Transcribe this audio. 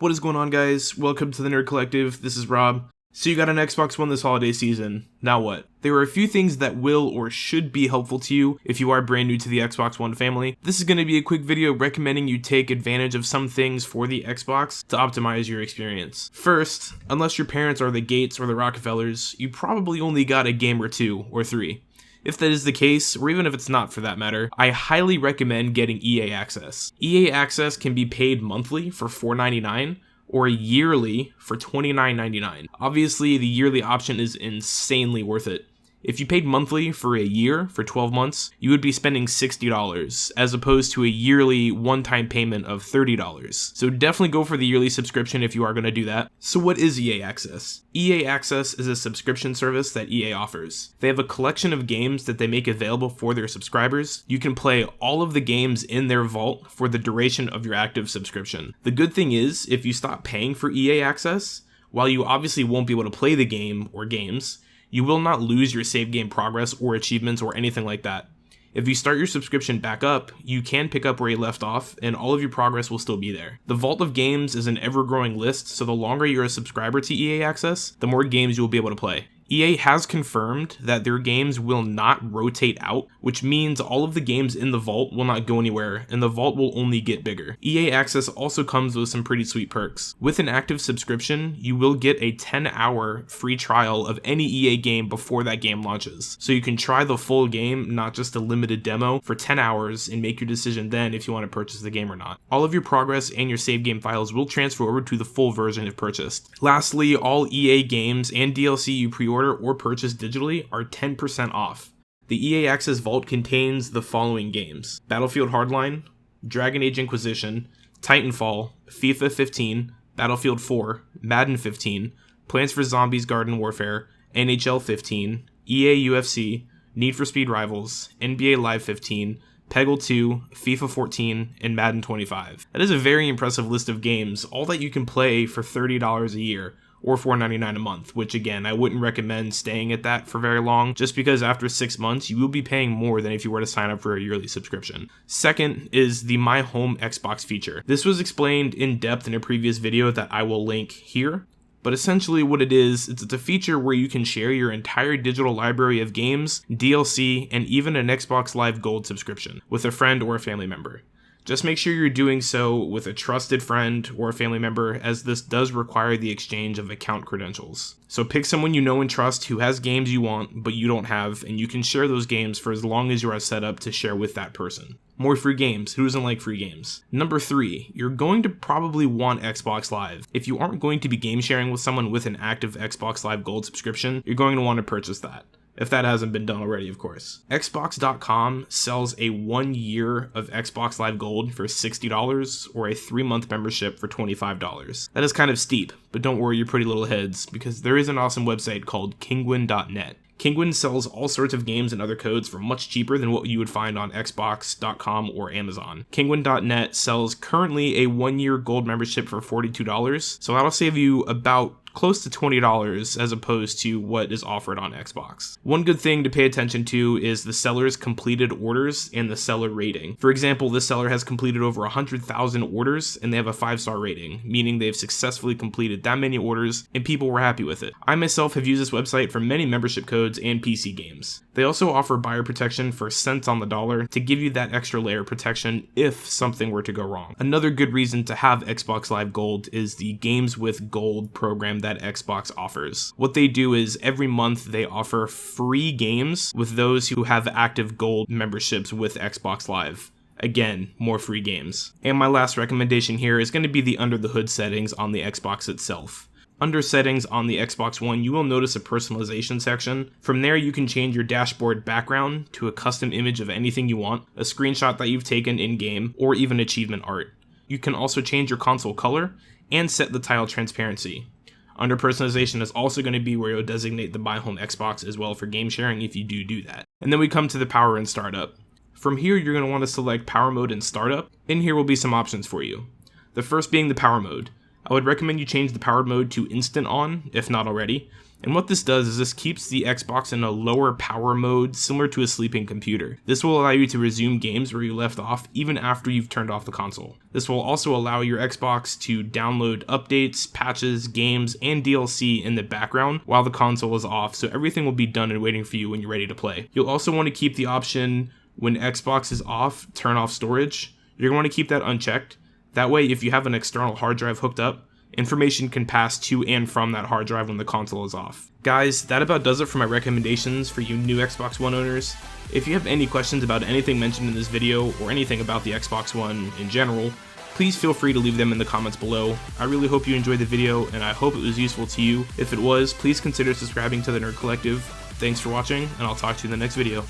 What is going on, guys? Welcome to the Nerd Collective. This is Rob. So you got an Xbox One this holiday season. Now what? There are a few things that will or should be helpful to you if you are brand new to the Xbox One family. This is going to be a quick video recommending you take advantage of some things for the Xbox to optimize your experience. First, unless your parents are the Gates or the Rockefellers, you probably only got a game or two or three. If that is the case, or even if it's not for that matter, I highly recommend getting EA Access. EA Access can be paid monthly for $4.99 or yearly for $29.99. Obviously, the yearly option is insanely worth it. If you paid monthly for a year, for 12 months, you would be spending $60, as opposed to a yearly one-time payment of $30. So definitely go for the yearly subscription if you are going to do that. So what is EA Access? EA Access is a subscription service that EA offers. They have a collection of games that they make available for their subscribers. You can play all of the games in their vault for the duration of your active subscription. The good thing is, if you stop paying for EA Access, while you obviously won't be able to play the game or games, you will not lose your save game progress or achievements or anything like that. If you start your subscription back up, you can pick up where you left off, and all of your progress will still be there. The Vault of Games is an ever-growing list, so the longer you're a subscriber to EA Access, the more games you'll be able to play. EA has confirmed that their games will not rotate out, which means all of the games in the vault will not go anywhere, and the vault will only get bigger. EA Access also comes with some pretty sweet perks. With an active subscription, you will get a 10-hour free trial of any EA game before that game launches. So you can try the full game, not just a limited demo, for 10 hours and make your decision then if you want to purchase the game or not. All of your progress and your save game files will transfer over to the full version if purchased. Lastly, all EA games and DLC you pre-order or purchase digitally are 10% off. The EA Access Vault contains the following games: Battlefield Hardline, Dragon Age Inquisition, Titanfall, FIFA 15, Battlefield 4, Madden 15, Plants vs. Zombies Garden Warfare, NHL 15, EA UFC, Need for Speed Rivals, NBA Live 15, Peggle 2, FIFA 14, and Madden 25. That is a very impressive list of games, all that you can play for $30 a year, or $4.99 a month, which again, I wouldn't recommend staying at that for very long, just because after 6 months, you will be paying more than if you were to sign up for a yearly subscription. Second is the My Home Xbox feature. This was explained in depth in a previous video that I will link here, but essentially what it is, it's a feature where you can share your entire digital library of games, DLC, and even an Xbox Live Gold subscription with a friend or a family member. Just make sure you're doing so with a trusted friend or a family member, as this does require the exchange of account credentials. So pick someone you know and trust who has games you want but you don't have, and you can share those games for as long as you are set up to share with that person. More free games. Who doesn't like free games? Number 3, you're going to probably want Xbox Live. If you aren't going to be game sharing with someone with an active Xbox Live Gold subscription, you're going to want to purchase that. If that hasn't been done already, of course. Xbox.com sells a 1 year of Xbox Live Gold for $60 or a 3-month membership for $25. That is kind of steep, but don't worry your pretty little heads, because there is an awesome website called Kinguin.net. Kinguin sells all sorts of games and other codes for much cheaper than what you would find on Xbox.com or Amazon. Kinguin.net sells currently a 1-year gold membership for $42, so that'll save you about close to $20 as opposed to what is offered on Xbox. One good thing to pay attention to is the seller's completed orders and the seller rating. For example, this seller has completed over 100,000 orders and they have a 5-star rating, meaning they've successfully completed that many orders and people were happy with it. I myself have used this website for many membership codes and PC games. They also offer buyer protection for cents on the dollar to give you that extra layer of protection if something were to go wrong. Another good reason to have Xbox Live Gold is the Games with Gold program that Xbox offers. What they do is every month they offer free games with those who have active gold memberships with Xbox Live. Again, more free games. And my last recommendation here is going to be the under the hood settings on the Xbox itself. Under settings on the Xbox One, you will notice a personalization section. From there, you can change your dashboard background to a custom image of anything you want, a screenshot that you've taken in-game, or even achievement art. You can also change your console color and set the tile transparency. Under personalization is also going to be where you'll designate the My Home Xbox as well for game sharing if you do that. And then we come to the power and startup. From here, you're going to want to select power mode and startup. In here will be some options for you. The first being the power mode. I would recommend you change the power mode to instant on, if not already. And what this does is this keeps the Xbox in a lower power mode similar to a sleeping computer. This will allow you to resume games where you left off even after you've turned off the console. This will also allow your Xbox to download updates, patches, games, and DLC in the background while the console is off, so everything will be done and waiting for you when you're ready to play. You'll also want to keep the option when Xbox is off, turn off storage. You're going to want to keep that unchecked. That way, if you have an external hard drive hooked up, information can pass to and from that hard drive when the console is off. Guys, that about does it for my recommendations for you new Xbox One owners. If you have any questions about anything mentioned in this video or anything about the Xbox One in general, please feel free to leave them in the comments below. I really hope you enjoyed the video and I hope it was useful to you. If it was, please consider subscribing to the Nerd Collective. Thanks for watching, and I'll talk to you in the next video.